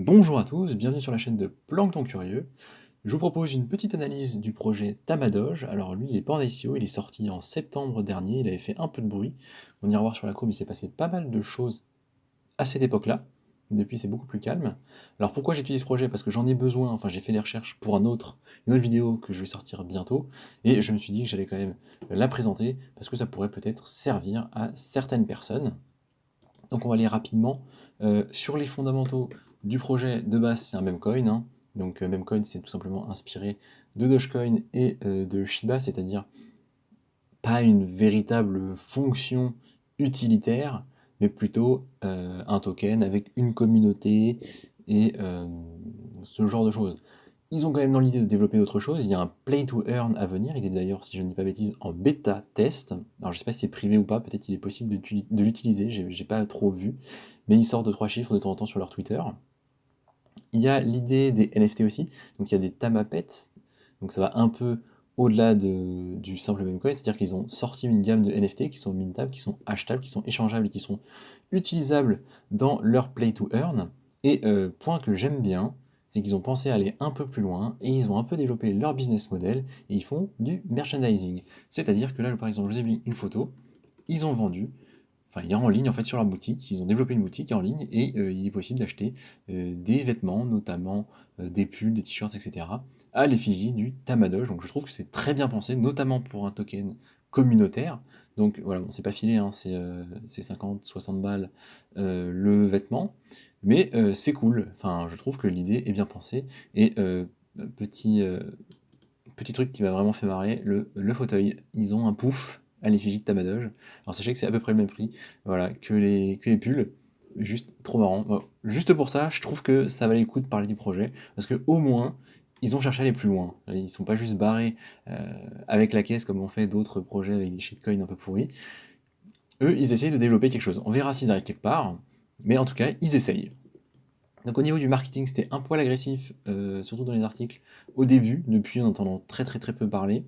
Bonjour à tous, bienvenue sur la chaîne de Plancton Curieux. Je vous propose une petite analyse du projet Tamadoge. Alors lui, il n'est pas en ICO, il est sorti en septembre dernier, il avait fait un peu de bruit. On ira voir sur la courbe, il s'est passé pas mal de choses à cette époque-là. Depuis, c'est beaucoup plus calme. Alors pourquoi j'utilise ce projet? Parce que j'en ai besoin, enfin j'ai fait les recherches pour une autre vidéo que je vais sortir bientôt, et je me suis dit que j'allais quand même la présenter, parce que ça pourrait peut-être servir à certaines personnes. Donc on va aller rapidement sur les fondamentaux du projet. De base, c'est un memcoin, hein. Donc memcoin, c'est tout simplement inspiré de Dogecoin et de Shiba, c'est-à-dire pas une véritable fonction utilitaire, mais plutôt un token avec une communauté et ce genre de choses. Ils ont quand même dans l'idée de développer d'autres choses. Il y a un play to earn à venir. Il est d'ailleurs, si je ne dis pas bêtise, en bêta test. Alors je sais pas si c'est privé ou pas, peut-être qu'il est possible de l'utiliser, j'ai pas trop vu. Mais ils sortent 2-3 chiffres de temps en temps sur leur Twitter. Il y a l'idée des NFT aussi. Donc il y a des Tamapets. Donc ça va un peu au-delà du simple memecoin, c'est-à-dire qu'ils ont sorti une gamme de NFT qui sont mintables, qui sont achetables, qui sont échangeables et qui sont utilisables dans leur play to earn. Et point que j'aime bien, c'est qu'ils ont pensé à aller un peu plus loin et ils ont un peu développé leur business model et ils font du merchandising. C'est-à-dire que là, par exemple, je vous ai mis une photo, ils ont vendu, enfin il y a en ligne en fait sur leur boutique, ils ont développé une boutique en ligne et il est possible d'acheter des vêtements, notamment des pulls, des t-shirts, etc. à l'effigie du Tamadoge. Donc je trouve que c'est très bien pensé, notamment pour un token communautaire. Donc voilà, bon, c'est pas filé, hein, c'est 50, 60 balles le vêtement, mais c'est cool. Enfin, je trouve que l'idée est bien pensée. Et petit, euh, petit truc qui m'a vraiment fait marrer, le fauteuil. Ils ont un pouf à l'effigie de Tamadoge. Alors sachez que c'est à peu près le même prix, voilà, que les pulls. Juste trop marrant. Bon, juste pour ça, je trouve que ça valait le coup de parler du projet, parce que au moins, ils ont cherché à aller plus loin. Ils sont pas juste barrés avec la caisse comme ont fait d'autres projets avec des shitcoins un peu pourris. Eux, ils essayent de développer quelque chose. On verra s'ils arrivent quelque part, mais en tout cas, ils essayent. Donc au niveau du marketing, c'était un poil agressif, surtout dans les articles, au début, depuis on entend très très très peu parler.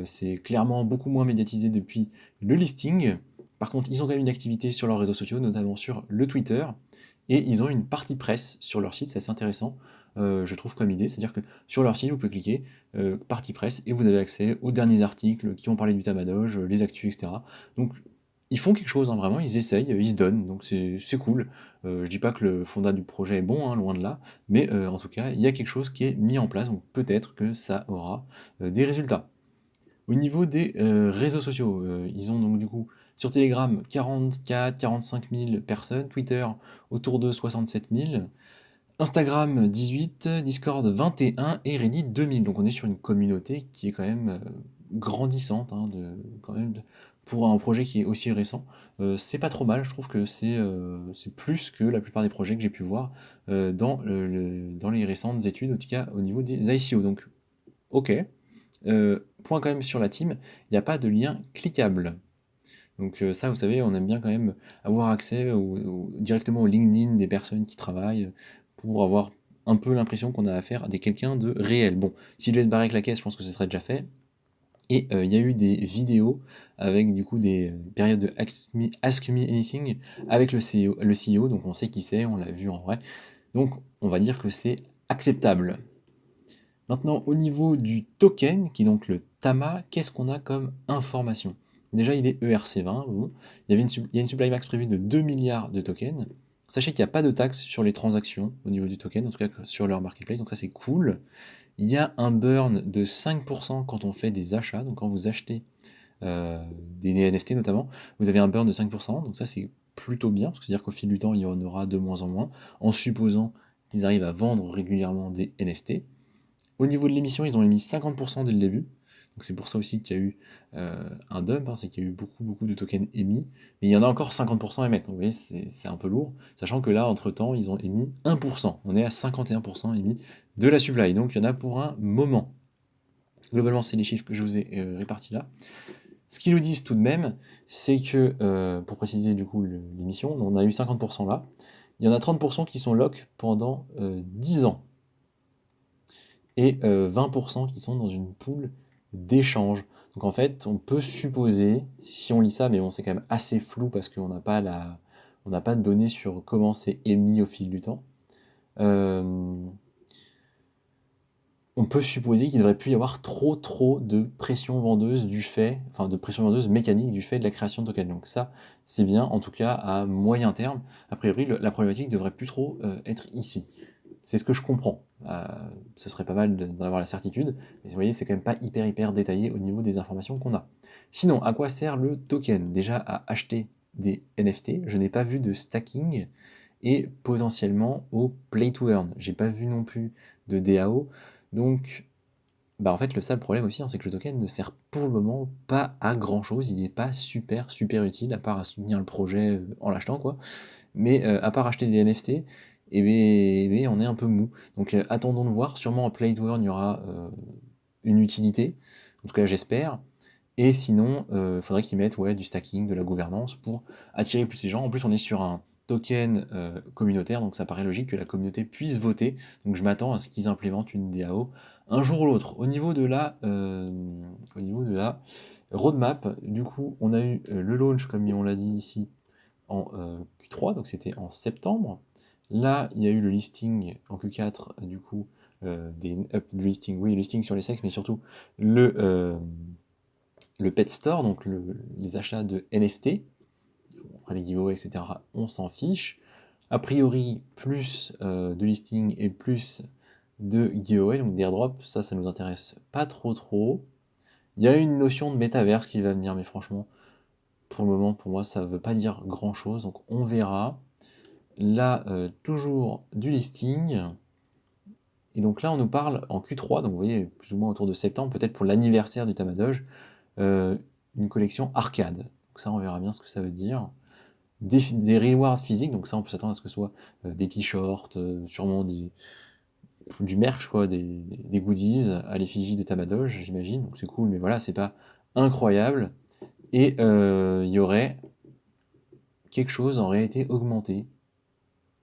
C'est clairement beaucoup moins médiatisé depuis le listing. Par contre, ils ont quand même une activité sur leurs réseaux sociaux, notamment sur le Twitter, et ils ont une partie presse sur leur site, c'est assez intéressant, je trouve comme idée, c'est-à-dire que sur leur site, vous pouvez cliquer partie presse et vous avez accès aux derniers articles qui ont parlé du Tamadoge, les actus, etc. Donc ils font quelque chose, hein, vraiment, ils essayent, ils se donnent, donc c'est cool. Je dis pas que le fondat du projet est bon, hein, loin de là, mais en tout cas, il y a quelque chose qui est mis en place, donc peut-être que ça aura des résultats. Au niveau des réseaux sociaux, ils ont donc du coup sur Telegram 44-45 000 personnes, Twitter autour de 67 000, Instagram 18, Discord 21 et Reddit 2000. Donc on est sur une communauté qui est quand même grandissante, hein, quand même, pour un projet qui est aussi récent. C'est pas trop mal, je trouve que c'est plus que la plupart des projets que j'ai pu voir dans les récentes études, en tout cas au niveau des ICO. Donc ok. Point quand même sur la team, il n'y a pas de lien cliquable. Donc ça, vous savez, on aime bien quand même avoir accès directement au LinkedIn des personnes qui travaillent pour avoir un peu l'impression qu'on a affaire à quelqu'un de réel. Bon, s'il devait se barrer avec la caisse, je pense que ce serait déjà fait. Et il y a eu des vidéos avec du coup des périodes de Ask Me Anything avec le CEO, donc on sait qui c'est, on l'a vu en vrai. Donc on va dire que c'est acceptable. Maintenant, au niveau du token, qui est donc le TAMA, qu'est-ce qu'on a comme information? Déjà, il est ERC20. Bon. Il y a une supply max prévue de 2 milliards de tokens. Sachez qu'il n'y a pas de taxe sur les transactions au niveau du token, en tout cas sur leur marketplace, donc ça c'est cool. Il y a un burn de 5% quand on fait des achats, donc quand vous achetez euh, des NFT notamment, vous avez un burn de 5%, donc ça c'est plutôt bien, parce que c'est-à-dire qu'au fil du temps, il y en aura de moins en moins, en supposant qu'ils arrivent à vendre régulièrement des NFT. Au niveau de l'émission, ils ont émis 50% dès le début. Donc c'est pour ça aussi qu'il y a eu un dump, hein, c'est qu'il y a eu beaucoup, beaucoup de tokens émis. Mais il y en a encore 50% à émettre. Donc vous voyez, c'est un peu lourd. Sachant que là, entre-temps, ils ont émis 1%. On est à 51% émis de la supply. Donc il y en a pour un moment. Globalement, c'est les chiffres que je vous ai répartis là. Ce qu'ils nous disent tout de même, c'est que, pour préciser du coup l'émission, on a eu 50% là. Il y en a 30% qui sont lock pendant 10 ans et 20% qui sont dans une pool d'échange. Donc en fait, on peut supposer, si on lit ça, mais bon, c'est quand même assez flou parce qu'on n'a pas de données sur comment c'est émis au fil du temps. euh, on peut supposer qu'il ne devrait plus y avoir trop de pression vendeuse de pression vendeuse mécanique du fait de la création de tokens. Donc ça, c'est bien, en tout cas à moyen terme. A priori, la problématique devrait plus trop être ici. C'est ce que je comprends. Ce serait pas mal d'en avoir la certitude, mais vous voyez, c'est quand même pas hyper détaillé au niveau des informations qu'on a. Sinon, à quoi sert le token? Déjà à acheter des NFT, je n'ai pas vu de stacking, et potentiellement au play to earn. J'ai pas vu non plus de DAO, donc bah en fait le seul problème aussi, hein, c'est que le token ne sert pour le moment pas à grand chose, il n'est pas super utile à part à soutenir le projet en l'achetant quoi, mais à part acheter des NFT, et on est un peu mou. Donc attendons de voir, sûrement en play to earn il y aura une utilité, en tout cas j'espère, et sinon il faudrait qu'ils mettent du stacking, de la gouvernance pour attirer plus les gens. En plus on est sur un token communautaire, donc ça paraît logique que la communauté puisse voter, donc je m'attends à ce qu'ils implémentent une DAO un jour ou l'autre. Au niveau de la roadmap, du coup on a eu le launch comme on l'a dit ici en Q3, donc c'était en septembre. Là, il y a eu le listing en Q4, du coup, du listing, oui, le listing sur les sexes, mais surtout le, le pet store, donc les achats de NFT. Après les giveaways, etc., on s'en fiche. A priori, plus de listing et plus de giveaway, donc d'airdrop, ça nous intéresse pas trop. Il y a une notion de métaverse qui va venir, mais franchement, pour le moment, pour moi, ça ne veut pas dire grand-chose, donc on verra. Là, toujours du listing. Et donc là, on nous parle en Q3, donc vous voyez, plus ou moins autour de septembre, peut-être pour l'anniversaire du Tamadoge, une collection arcade. Donc ça, on verra bien ce que ça veut dire. Des rewards physiques, donc ça, on peut s'attendre à ce que ce soit des t-shirts, sûrement du merch, quoi, des goodies à l'effigie de Tamadoge, j'imagine. Donc c'est cool, mais voilà, c'est pas incroyable. Et il y aurait quelque chose en réalité augmentée.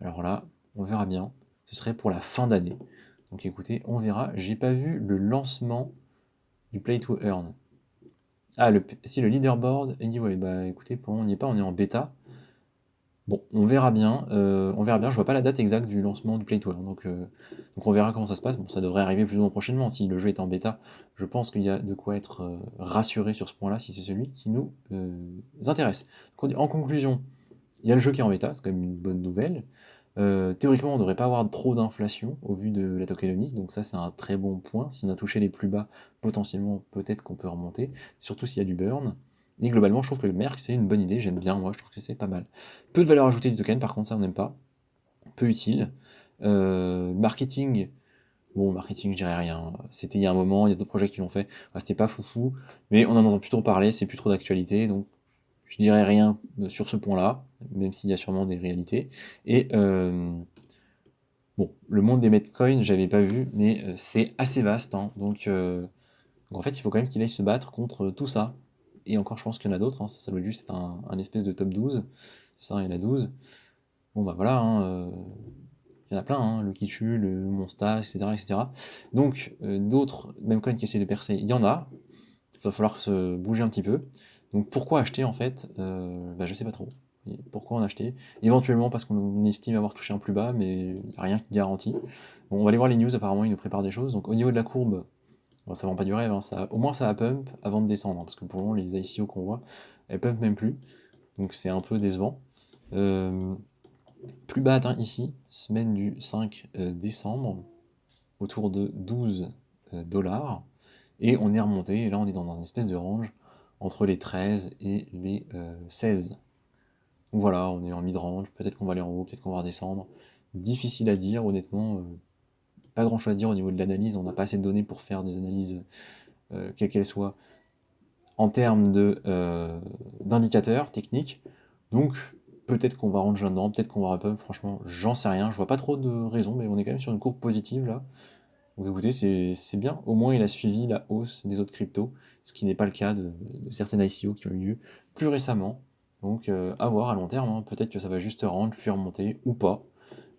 Alors là, on verra bien. Ce serait pour la fin d'année. Donc écoutez, on verra. J'ai pas vu le lancement du Play to Earn. Ah, si le leaderboard, il dit ouais, bah écoutez, pour on n'y est pas, on est en bêta. Bon, on verra bien. Je vois pas la date exacte du lancement du Play to Earn. Donc on verra comment ça se passe. Bon, ça devrait arriver plus ou moins prochainement. Si le jeu est en bêta, je pense qu'il y a de quoi être rassuré sur ce point-là, si c'est celui qui nous intéresse. Donc, en conclusion, il y a le jeu qui est en bêta, c'est quand même une bonne nouvelle. Théoriquement, on ne devrait pas avoir trop d'inflation au vu de la tokenomics, donc ça c'est un très bon point. Si on a touché les plus bas, potentiellement peut-être qu'on peut remonter, surtout s'il y a du burn. Et globalement, je trouve que le merc c'est une bonne idée, j'aime bien, moi je trouve que c'est pas mal. Peu de valeur ajoutée du token, par contre ça on n'aime pas, peu utile. Marketing, bon marketing je dirais rien, c'était il y a un moment, il y a d'autres projets qui l'ont fait, c'était pas foufou, mais on en entend plus trop parler, c'est plus trop d'actualité, donc je dirais rien sur ce point-là, même s'il y a sûrement des réalités. Et bon, le monde des Metcoins, j'avais pas vu, mais c'est assez vaste, hein, donc en fait, il faut quand même qu'il aille se battre contre tout ça. Et encore, je pense qu'il y en a d'autres, hein, ça doit juste être un espèce de top 12. C'est ça, il y en a 12. Bon bah voilà, hein, il y en a plein, hein, le Kitu, le Monsta, etc. Donc d'autres Memecoins qui essaient de percer, il y en a. Il va falloir se bouger un petit peu. Donc pourquoi acheter en fait bah, je sais pas trop. Et pourquoi en acheter? Éventuellement parce qu'on estime avoir touché un plus bas, mais il n'y a rien qui garantit. Bon, on va aller voir les news, apparemment ils nous préparent des choses. Donc au niveau de la courbe, bon, ça vend pas du rêve, hein, au moins ça va pump avant de descendre, hein, parce que pour le moment les ICO qu'on voit, elles pump même plus. Donc c'est un peu décevant. Euh, Plus bas atteint ici, semaine du 5 décembre, autour de 12 dollars. Et on est remonté, et là on est dans un espèce de range entre les 13 et les 16. Donc voilà, on est en mid-range, peut-être qu'on va aller en haut, peut-être qu'on va redescendre. Difficile à dire, honnêtement, pas grand chose à dire au niveau de l'analyse, on n'a pas assez de données pour faire des analyses, quelles qu'elles soient, en termes d'indicateurs techniques. Donc peut-être qu'on va rentrer là-dedans, peut-être qu'on va repump, franchement, j'en sais rien, je vois pas trop de raisons, mais on est quand même sur une courbe positive là. Donc écoutez, c'est bien. Au moins, il a suivi la hausse des autres cryptos, ce qui n'est pas le cas de certaines ICO qui ont eu lieu plus récemment. Donc à voir à long terme, hein. Peut-être que ça va juste rendre, puis remonter, ou pas.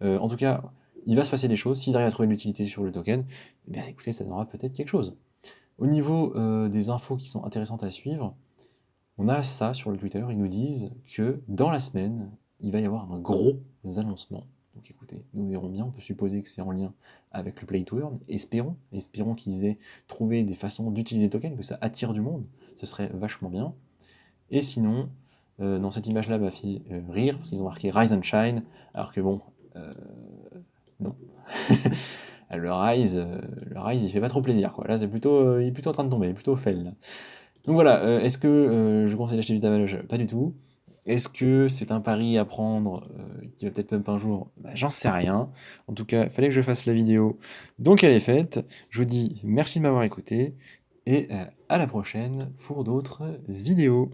En tout cas, il va se passer des choses. S'ils arrivent à trouver une utilité sur le token, eh bien écoutez, ça donnera peut-être quelque chose. Au niveau des infos qui sont intéressantes à suivre, on a ça sur le Twitter. Ils nous disent que dans la semaine, il va y avoir un gros annoncement. Donc écoutez, nous verrons bien, on peut supposer que c'est en lien avec le Play to Earn, espérons qu'ils aient trouvé des façons d'utiliser les tokens, que ça attire du monde, ce serait vachement bien. Et sinon, dans cette image-là m'a fait rire, parce qu'ils ont marqué Rise and Shine, alors que bon, non. Le Rise, il fait pas trop plaisir, quoi. Là, il est plutôt en train de tomber, il est plutôt fail, là. Donc voilà, est-ce que je conseille d'acheter du Tamaloge? Pas du tout. Est-ce que c'est un pari à prendre qui va peut-être pump un jour? Bah, j'en sais rien. En tout cas, il fallait que je fasse la vidéo, donc elle est faite. Je vous dis merci de m'avoir écouté, et à la prochaine pour d'autres vidéos.